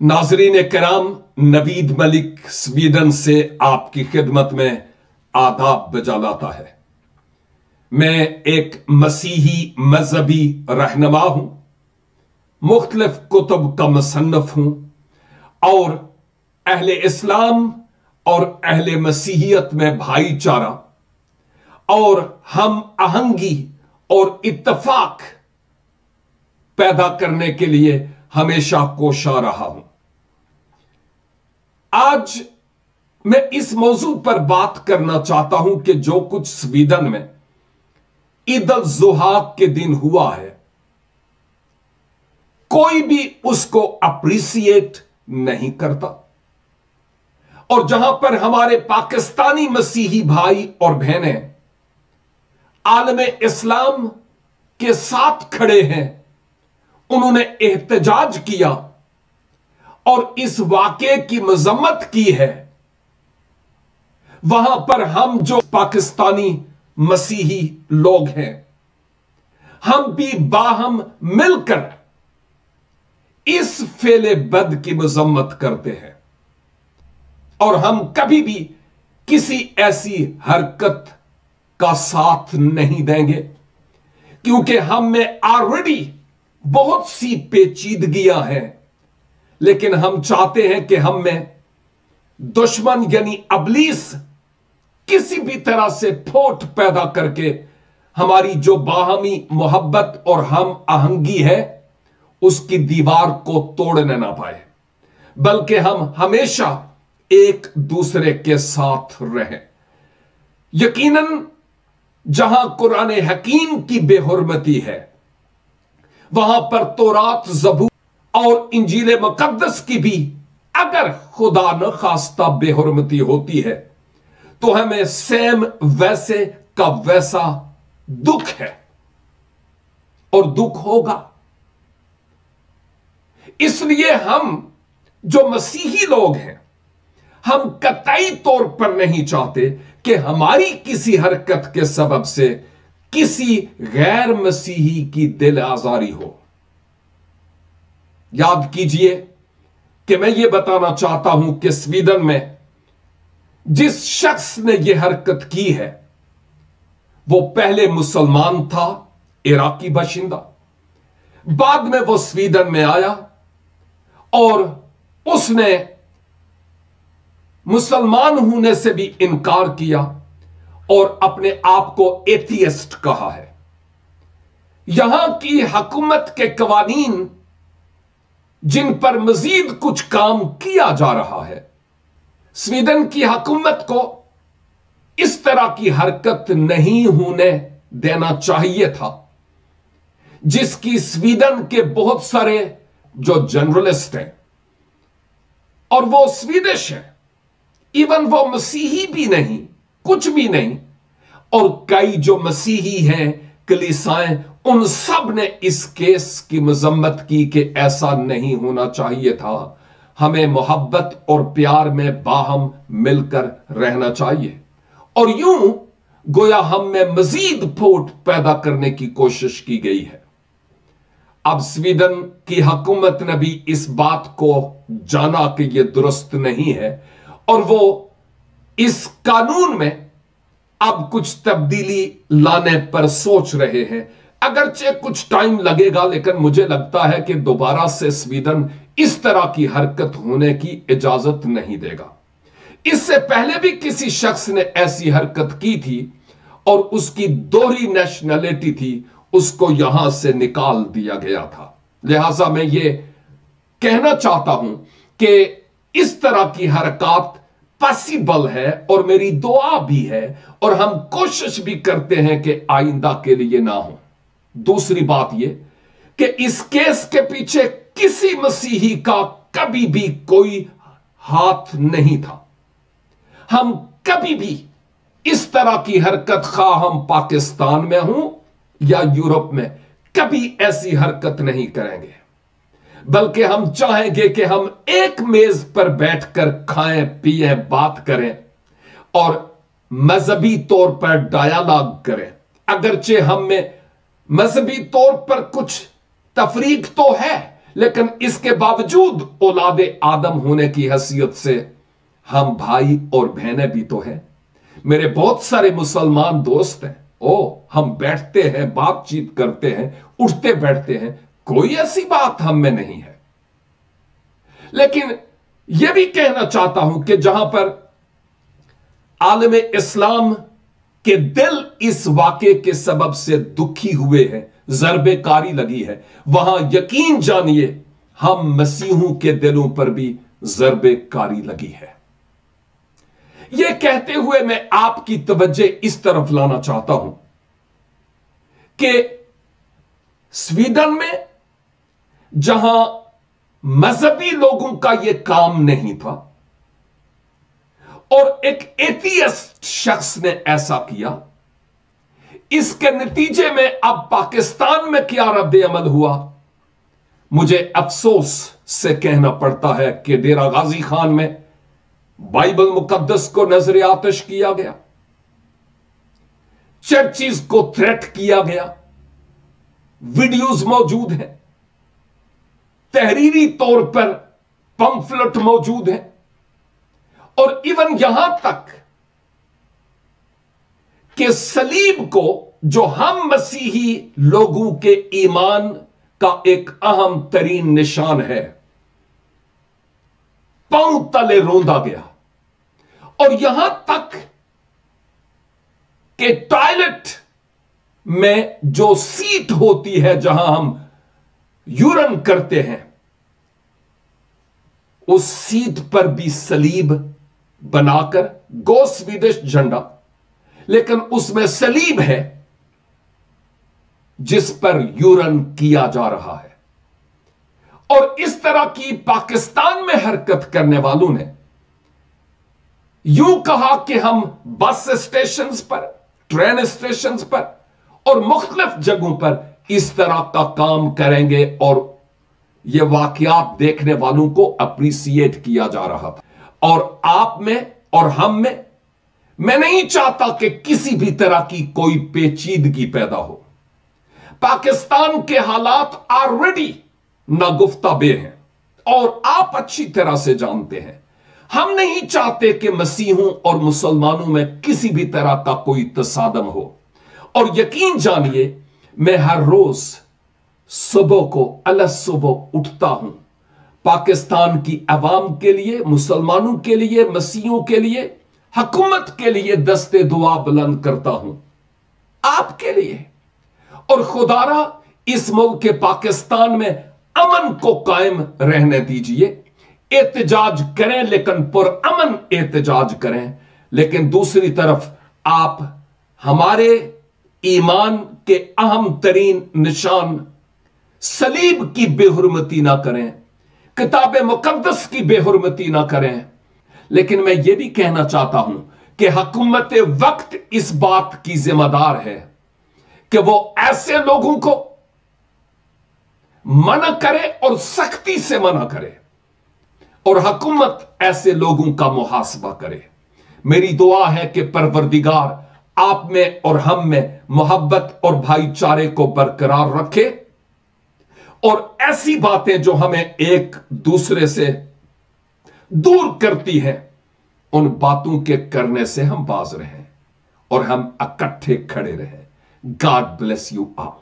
नाजरीन कराम, नवीद मलिक स्वीडन से आपकी खिदमत में आदाब बजा लाता है। मैं एक मसीही मजहबी रहनुमा हूं, मुख्तलिफ कुतुब का मुसन्निफ हूं और अहले इस्लाम और अहले मसीहियत में भाईचारा और हम आहंगी और इत्तफाक पैदा करने के लिए हमेशा कोशा रहा हूं। आज मैं इस मौजू पर बात करना चाहता हूं कि जो कुछ स्वीडन में ईद अल जुहा के दिन हुआ है, कोई भी उसको अप्रिशिएट नहीं करता। और जहां पर हमारे पाकिस्तानी मसीही भाई और बहनें आलमे इस्लाम के साथ खड़े हैं, उन्होंने एहतजाज किया और इस वाक़े की मजम्मत की है, वहां पर हम जो पाकिस्तानी मसीही लोग हैं, हम भी बाहम मिलकर इस फेले बद की मजम्मत करते हैं और हम कभी भी किसी ऐसी हरकत का साथ नहीं देंगे, क्योंकि हम में ऑलरेडी बहुत सी पेचीदगियां हैं। लेकिन हम चाहते हैं कि हम में दुश्मन यानी अबलीस किसी भी तरह से फोट पैदा करके हमारी जो बाहमी मोहब्बत और हम आहंगी है उसकी दीवार को तोड़ने ना पाए, बल्कि हम हमेशा एक दूसरे के साथ रहें। यकीनन जहां कुरान हकीम की बेहुरमती है, वहां पर तौरात, ज़बूर और इंजील मुकद्दस की भी अगर खुदा न खास्ता बेहुरमती होती है, तो हमें सेम वैसे का वैसा दुख है और दुख होगा। इसलिए हम जो मसीही लोग हैं, हम कतई तौर पर नहीं चाहते कि हमारी किसी हरकत के सबब से किसी गैर मसीही की दिल आजारी हो। याद कीजिए कि मैं यह बताना चाहता हूं कि स्वीडन में जिस शख्स ने यह हरकत की है, वो पहले मुसलमान था, इराकी बाशिंदा। बाद में वो स्वीडन में आया और उसने मुसलमान होने से भी इनकार किया और अपने आप को एथियस्ट कहा है। यहां की हुकूमत के कवानीन जिन पर मजीद कुछ काम किया जा रहा है, स्वीडन की हुकूमत को इस तरह की हरकत नहीं होने देना चाहिए था, जिसकी स्वीडन के बहुत सारे जो जर्नलिस्ट हैं और वो स्वीडिश है, इवन वो मसीही भी नहीं, कुछ भी नहीं, और कई जो मसीही हैं, कलीसियाएं, उन सब ने इस केस की मजम्मत की कि ऐसा नहीं होना चाहिए था। हमें मोहब्बत और प्यार में बाहम मिलकर रहना चाहिए। और यूं गोया हम में मजीद फूट पैदा करने की कोशिश की गई है। अब स्वीडन की हुकूमत ने भी इस बात को जाना कि यह दुरुस्त नहीं है और वो इस कानून में अब कुछ तब्दीली लाने पर सोच रहे हैं। अगरचे कुछ टाइम लगेगा, लेकिन मुझे लगता है कि दोबारा से स्वीडन इस तरह की हरकत होने की इजाजत नहीं देगा। इससे पहले भी किसी शख्स ने ऐसी हरकत की थी और उसकी दोहरी नेशनैलिटी थी, उसको यहां से निकाल दिया गया था। लिहाजा मैं ये कहना चाहता हूं कि इस तरह की हरकत पॉसिबल है और मेरी दुआ भी है और हम कोशिश भी करते हैं कि आइंदा के लिए ना हो। दूसरी बात यह कि इस केस के पीछे किसी मसीही का कभी भी कोई हाथ नहीं था। हम कभी भी इस तरह की हरकत, खा हम पाकिस्तान में हूं या यूरोप में, कभी ऐसी हरकत नहीं करेंगे, बल्कि हम चाहेंगे कि हम एक मेज पर बैठकर खाएं, पिएं, बात करें और मजहबी तौर पर डायलॉग करें। अगरचे हम में मजहबी तौर पर कुछ तफरीक तो है, लेकिन इसके बावजूद औलादे आदम होने की हैसियत से हम भाई और बहनें भी तो हैं। मेरे बहुत सारे मुसलमान दोस्त हैं, हम बैठते हैं, बातचीत करते हैं, उठते बैठते हैं, कोई ऐसी बात हम में नहीं है। लेकिन यह भी कहना चाहता हूं कि जहां पर आलम इस्लाम के दिल इस वाक़े के सबब से दुखी हुए हैं, ज़रबे कारी लगी है, वहां यकीन जानिए हम मसीहों के दिलों पर भी ज़रबे कारी लगी है। यह कहते हुए मैं आपकी तवज्जो इस तरफ लाना चाहता हूं कि स्वीडन में जहां मजहबी लोगों का यह काम नहीं था और एक एथियस्ट शख्स ने ऐसा किया, इसके नतीजे में अब पाकिस्तान में क्या रद्द अमल हुआ, मुझे अफसोस से कहना पड़ता है कि डेरा गाजी खान में बाइबल मुकद्दस को नजर आतिश किया गया, चर्चिज को थ्रेट किया गया, वीडियोज मौजूद हैं, तहरीरी तौर पर पंफलेट मौजूद है, और इवन यहां तक कि सलीब को, जो हम मसीही लोगों के ईमान का एक अहम तरीन निशान है, पांव तले रोंदा गया। और यहां तक कि टॉयलेट में जो सीट होती है जहां हम यूरन करते हैं, उस सीट पर भी सलीब बनाकर, गो स्वीडिश झंडा, लेकिन उसमें सलीब है जिस पर यूरन किया जा रहा है। और इस तरह की पाकिस्तान में हरकत करने वालों ने यूं कहा कि हम बस स्टेशंस पर, ट्रेन स्टेशंस पर और मुख्तलिफ जगहों पर इस तरह का काम करेंगे, और यह वाकयात देखने वालों को अप्रिसिएट किया जा रहा था। और आप में और हम में, मैं नहीं चाहता कि किसी भी तरह की कोई पेचीदगी पैदा हो। पाकिस्तान के हालात ऑलरेडी नागुफ्ताबे हैं और आप अच्छी तरह से जानते हैं। हम नहीं चाहते कि मसीहों और मुसलमानों में किसी भी तरह का कोई तसादम हो। और यकीन जानिए, मैं हर रोज सुबह को अलग सुबह उठता हूं, पाकिस्तान की अवाम के लिए, मुसलमानों के लिए, मसीहों के लिए, हुकूमत के लिए दस्ते दुआ बुलंद करता हूं, आपके लिए। और खुदारा इस मुल्क के पाकिस्तान में अमन को कायम रहने दीजिए। एहतजाज करें लेकिन पुरअमन एहतजाज करें। लेकिन दूसरी तरफ आप हमारे ईमान के अहम तरीन निशान सलीब की बेहुरमती ना करें, किताब मुकद्दस की बेहुरमती ना करें। लेकिन मैं यह भी कहना चाहता हूं कि हुकूमत वक्त इस बात की जिम्मेदार है कि वो ऐसे लोगों को मना करे और सख्ती से मना करे, और हुकूमत ऐसे लोगों का मुहासबा करे। मेरी दुआ है कि परवरदिगार आप में और हम में मोहब्बत और भाईचारे को बरकरार रखे, और ऐसी बातें जो हमें एक दूसरे से दूर करती हैं, उन बातों के करने से हम बाज रहें और हम इकट्ठे खड़े रहें। God bless you all.